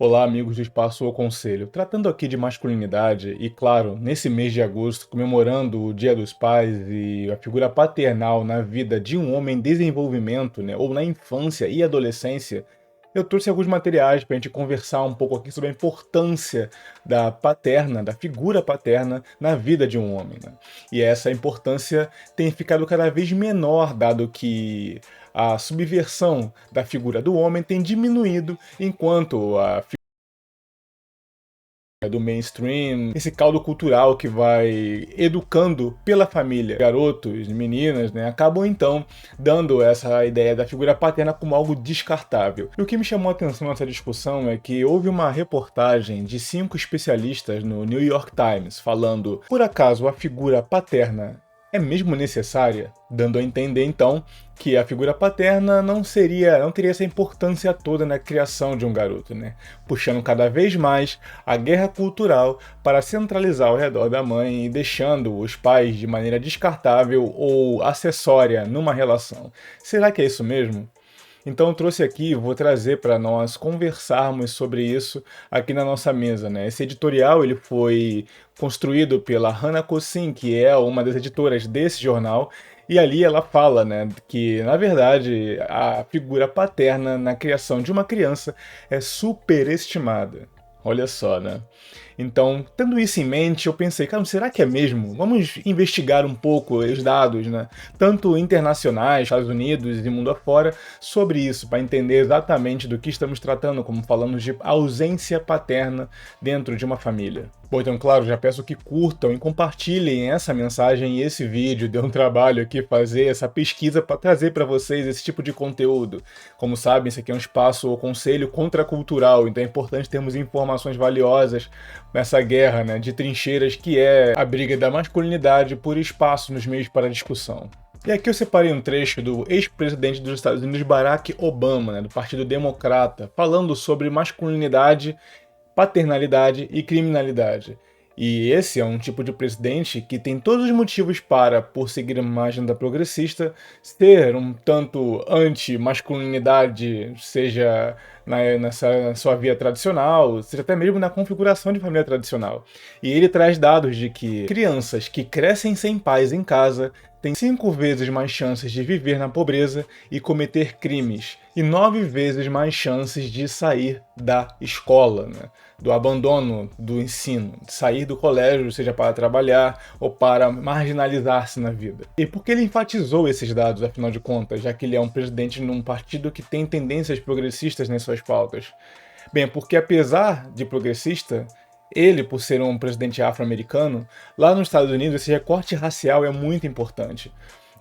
Olá, amigos do Espaço ou Conselho. Tratando aqui de masculinidade e, claro, nesse mês de agosto, comemorando o Dia dos Pais e a figura paternal na vida de um homem em desenvolvimento, né, ou na infância e adolescência, eu trouxe alguns materiais para a gente conversar um pouco aqui sobre a importância da figura paterna na vida de um homem, né? E essa importância tem ficado cada vez menor, dado que a subversão da figura do homem tem diminuído, enquanto a do mainstream, esse caldo cultural que vai educando pela família, garotos, meninas, né, acabam então dando essa ideia da figura paterna como algo descartável. E o que me chamou a atenção nessa discussão é que houve uma reportagem de 5 especialistas no New York Times falando: por acaso a figura paterna é mesmo necessária? Dando a entender então que a figura paterna não teria essa importância toda na criação de um garoto, né? Puxando cada vez mais a guerra cultural para centralizar ao redor da mãe e deixando os pais de maneira descartável ou acessória numa relação. Será que é isso mesmo? Então eu trouxe aqui, vou trazer para nós conversarmos sobre isso aqui na nossa mesa, né? Esse editorial ele foi construído pela Hannah Cossin, que é uma das editoras desse jornal, e ali ela fala, né, que na verdade a figura paterna na criação de uma criança é superestimada. Olha só, né? Então, tendo isso em mente, eu pensei, cara, será que é mesmo? Vamos investigar um pouco os dados, né? Tanto internacionais, Estados Unidos e mundo afora, sobre isso, para entender exatamente do que estamos tratando, como falamos de ausência paterna dentro de uma família. Bom, então, claro, já peço que curtam e compartilhem essa mensagem e esse vídeo. Deu um trabalho aqui fazer essa pesquisa para trazer para vocês esse tipo de conteúdo. Como sabem, isso aqui é um espaço ou conselho contracultural, então é importante termos informações valiosas nessa guerra, né, de trincheiras que é a briga da masculinidade por espaço nos meios para discussão. E aqui eu separei um trecho do ex-presidente dos Estados Unidos, Barack Obama, né, do Partido Democrata, falando sobre masculinidade, paternalidade e criminalidade. E esse é um tipo de presidente que tem todos os motivos para, por seguir uma agenda progressista, ser um tanto anti-masculinidade, seja na sua via tradicional, seja até mesmo na configuração de família tradicional. E ele traz dados de que crianças que crescem sem pais em casa têm 5 vezes mais chances de viver na pobreza e cometer crimes, e 9 vezes mais chances de sair da escola, né? Do abandono do ensino, de sair do colégio, seja para trabalhar ou para marginalizar-se na vida. E por que ele enfatizou esses dados, afinal de contas, já que ele é um presidente num partido que tem tendências progressistas nas suas pautas? Bem, porque apesar de progressista, ele, por ser um presidente afro-americano, lá nos Estados Unidos esse recorte racial é muito importante.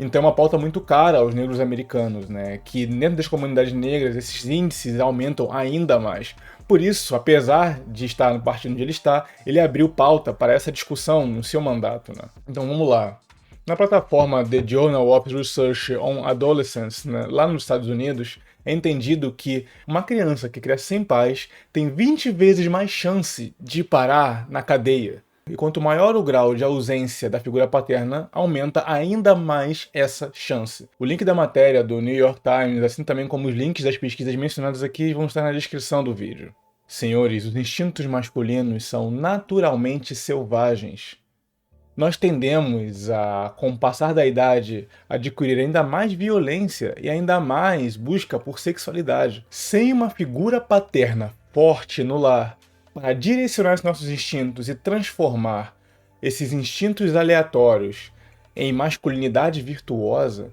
Então é uma pauta muito cara aos negros americanos, né? Que dentro das comunidades negras esses índices aumentam ainda mais. Por isso, apesar de estar no partido onde ele está, ele abriu pauta para essa discussão no seu mandato, né? Então vamos lá. Na plataforma The Journal of Research on Adolescence, né, lá nos Estados Unidos, é entendido que uma criança que cresce sem pais tem 20 vezes mais chance de parar na cadeia. E quanto maior o grau de ausência da figura paterna, aumenta ainda mais essa chance. O link da matéria do New York Times, assim também como os links das pesquisas mencionadas aqui, vão estar na descrição do vídeo. Senhores, os instintos masculinos são naturalmente selvagens. Nós tendemos a, com o passar da idade, adquirir ainda mais violência e ainda mais busca por sexualidade. Sem uma figura paterna forte no lar para direcionar os nossos instintos e transformar esses instintos aleatórios em masculinidade virtuosa,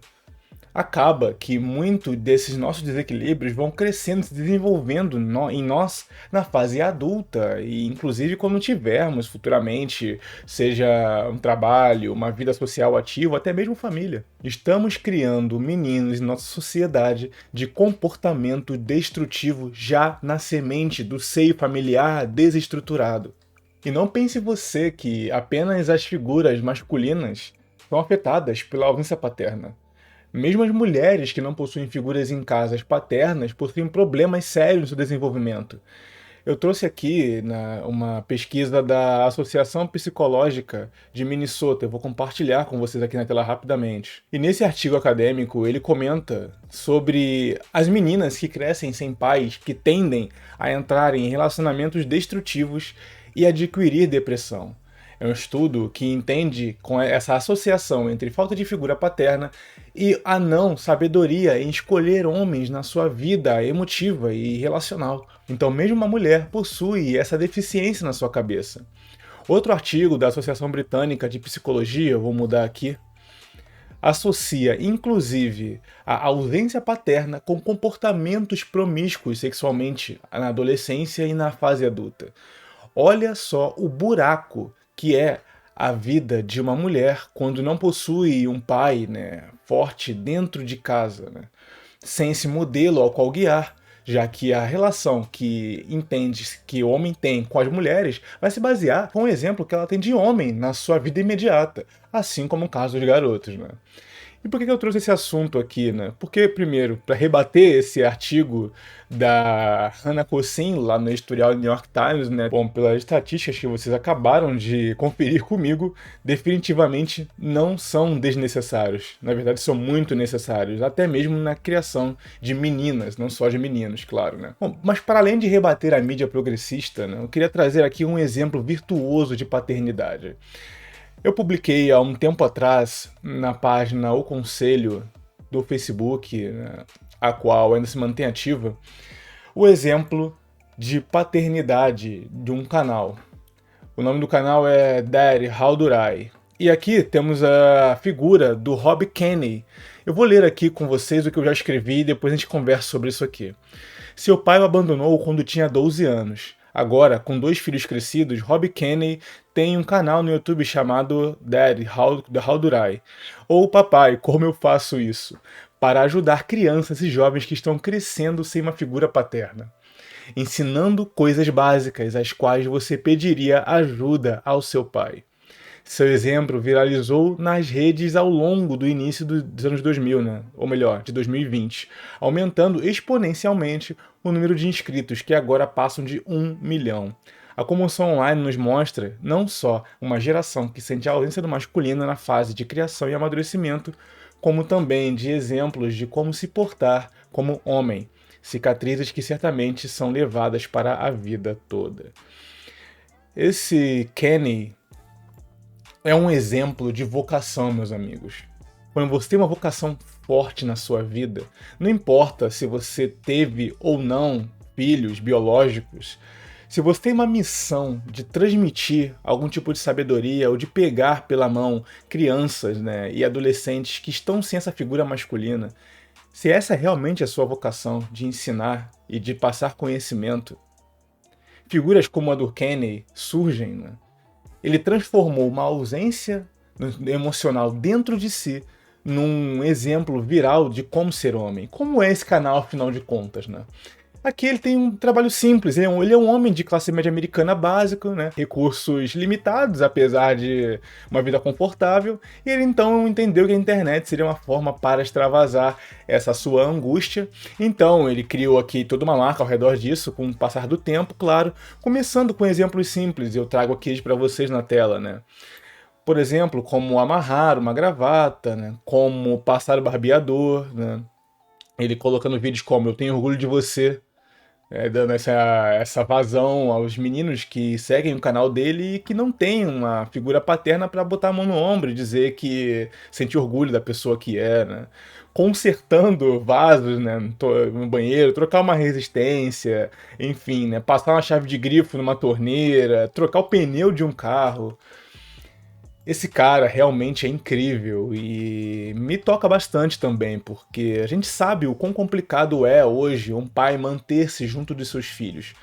acaba que muito desses nossos desequilíbrios vão crescendo, se desenvolvendo em nós na fase adulta e inclusive quando tivermos futuramente, seja um trabalho, uma vida social ativa, até mesmo família. Estamos criando meninos em nossa sociedade de comportamento destrutivo já na semente do seio familiar desestruturado. E não pense você que apenas as figuras masculinas são afetadas pela ausência paterna. Mesmo as mulheres que não possuem figuras em casas paternas possuem problemas sérios no seu desenvolvimento. Eu trouxe aqui uma pesquisa da Associação Psicológica de Minnesota. Eu vou compartilhar com vocês aqui na tela rapidamente. E nesse artigo acadêmico, ele comenta sobre as meninas que crescem sem pais, que tendem a entrar em relacionamentos destrutivos e adquirir depressão. É um estudo que entende com essa associação entre falta de figura paterna e a não sabedoria em escolher homens na sua vida emotiva e relacional. Então, mesmo uma mulher possui essa deficiência na sua cabeça. Outro artigo da Associação Britânica de Psicologia, eu vou mudar aqui, associa, inclusive, a ausência paterna com comportamentos promíscuos sexualmente na adolescência e na fase adulta. Olha só o buraco que é a vida de uma mulher quando não possui um pai, né, forte dentro de casa, né, sem esse modelo ao qual guiar, já que a relação que entende que o homem tem com as mulheres vai se basear com o exemplo que ela tem de homem na sua vida imediata, assim como o caso dos garotos, né? E por que eu trouxe esse assunto aqui, né? Porque, primeiro, para rebater esse artigo da Hannah Cossin, lá no editorial do New York Times, né? Bom, pelas estatísticas que vocês acabaram de conferir comigo, definitivamente não são desnecessários. Na verdade, são muito necessários, até mesmo na criação de meninas, não só de meninos, claro, né? Bom, mas para além de rebater a mídia progressista, né, eu queria trazer aqui um exemplo virtuoso de paternidade. Eu publiquei há um tempo atrás na página O Conselho do Facebook, né, a qual ainda se mantém ativa, o exemplo de paternidade de um canal. O nome do canal é Daddy, How Do I? E aqui temos a figura do Rob Kenney. Eu vou ler aqui com vocês o que eu já escrevi e depois a gente conversa sobre isso aqui. Seu pai o abandonou quando tinha 12 anos. Agora, com 2 filhos crescidos, Rob Kenney tem um canal no YouTube chamado Daddy, How Do I? Ou Papai, Como Eu Faço Isso? Para ajudar crianças e jovens que estão crescendo sem uma figura paterna, ensinando coisas básicas às quais você pediria ajuda ao seu pai. Seu exemplo viralizou nas redes ao longo do início dos anos 2000, né? Ou melhor, de 2020, aumentando exponencialmente o número de inscritos, que agora passam de 1 milhão. A comoção online nos mostra não só uma geração que sente a ausência do masculino na fase de criação e amadurecimento, como também de exemplos de como se portar como homem, cicatrizes que certamente são levadas para a vida toda. Esse Kenny é um exemplo de vocação, meus amigos. Quando você tem uma vocação forte na sua vida, não importa se você teve ou não filhos biológicos, se você tem uma missão de transmitir algum tipo de sabedoria ou de pegar pela mão crianças, né, e adolescentes que estão sem essa figura masculina, se essa é realmente a sua vocação de ensinar e de passar conhecimento, figuras como a do Kenny surgem, né? Ele transformou uma ausência emocional dentro de si num exemplo viral de como ser homem. Como é esse canal, afinal de contas, né? Aqui ele tem um trabalho simples, ele é um homem de classe média americana básico, né? Recursos limitados, apesar de uma vida confortável, e ele então entendeu que a internet seria uma forma para extravasar essa sua angústia. Então ele criou aqui toda uma marca ao redor disso, com o passar do tempo, claro, começando com exemplos simples, eu trago aqui para vocês na tela, né? Por exemplo, como amarrar uma gravata, né? Como passar o barbeador, né? Ele colocando vídeos como "Eu tenho orgulho de você", dando essa vazão aos meninos que seguem o canal dele e que não tem uma figura paterna para botar a mão no ombro e dizer que sente orgulho da pessoa que é, né? Consertando vasos, né, no banheiro, trocar uma resistência, enfim, né, passar uma chave de grifo numa torneira, trocar o pneu de um carro. Esse cara realmente é incrível e me toca bastante também, porque a gente sabe o quão complicado é hoje um pai manter-se junto de seus filhos.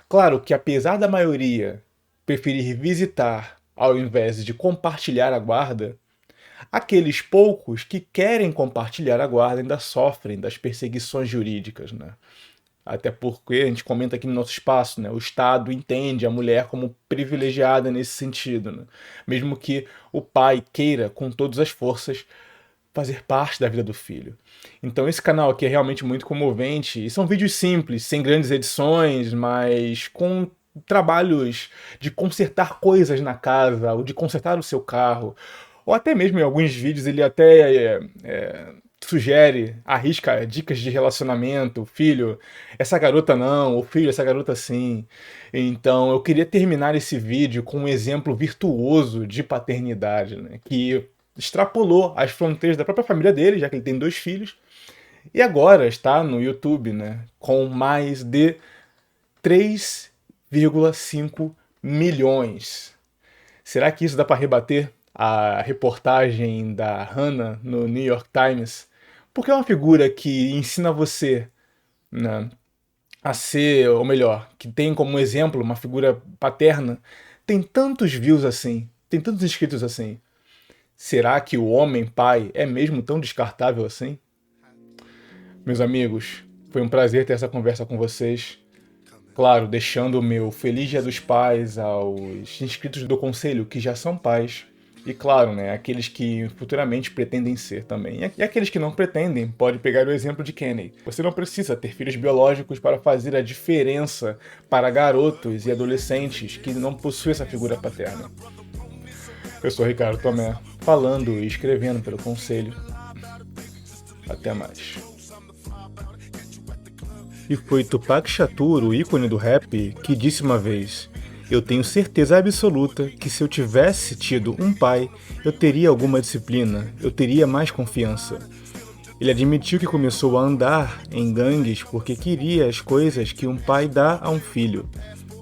Claro que apesar da maioria preferir visitar ao invés de compartilhar a guarda, aqueles poucos que querem compartilhar a guarda ainda sofrem das perseguições jurídicas, né? Até porque a gente comenta aqui no nosso espaço, né? O Estado entende a mulher como privilegiada nesse sentido, né? Mesmo que o pai queira, com todas as forças, fazer parte da vida do filho. Então esse canal aqui é realmente muito comovente, e são vídeos simples, sem grandes edições, mas com trabalhos de consertar coisas na casa, ou de consertar o seu carro, ou até mesmo em alguns vídeos ele até sugere, arrisca dicas de relacionamento, filho, essa garota não, o filho, essa garota sim. Então eu queria terminar esse vídeo com um exemplo virtuoso de paternidade, né, que extrapolou as fronteiras da própria família dele, já que ele tem 2 filhos, e agora está no YouTube, né, com mais de 3,5 milhões. Será que isso dá para rebater a reportagem da Hannah no New York Times? Porque é uma figura que ensina você, né, a ser, ou melhor, que tem como exemplo uma figura paterna, tem tantos views assim, tem tantos inscritos assim. Será que o homem pai é mesmo tão descartável assim? Meus amigos, foi um prazer ter essa conversa com vocês. Claro, deixando o meu Feliz Dia dos Pais aos inscritos do conselho que já são pais. E claro, né, aqueles que futuramente pretendem ser também. E aqueles que não pretendem, pode pegar o exemplo de Kenny. Você não precisa ter filhos biológicos para fazer a diferença para garotos e adolescentes que não possuem essa figura paterna. Eu sou Ricardo Tomé, falando e escrevendo pelo conselho. Até mais. E foi Tupac Shakur, o ícone do rap, que disse uma vez: eu tenho certeza absoluta que se eu tivesse tido um pai, eu teria alguma disciplina, eu teria mais confiança. Ele admitiu que começou a andar em gangues porque queria as coisas que um pai dá a um filho,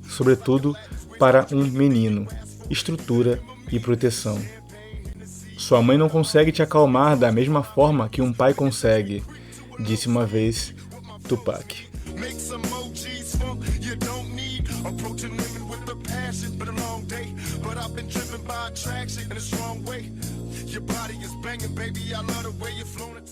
sobretudo para um menino: estrutura e proteção. Sua mãe não consegue te acalmar da mesma forma que um pai consegue, disse uma vez Tupac. Approaching women with a passion, been a long day, but I've been driven by attraction in a strong way. Your body is banging, baby, I love the way you're flowing.